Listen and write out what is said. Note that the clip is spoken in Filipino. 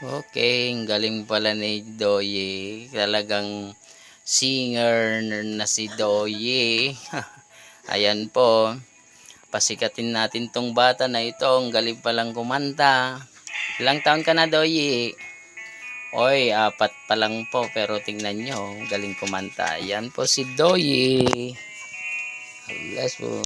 Okay, ang galing pala ni Doye. Talagang singer na si Doye. Ayan po. Pasikatin natin tong bata na ito. Ang galing palang kumanta. Ilang taon ka na, Doye? Oy, 4 pa lang po. Pero tingnan nyo, galing kumanta. Ayan po si Doye. Bless po.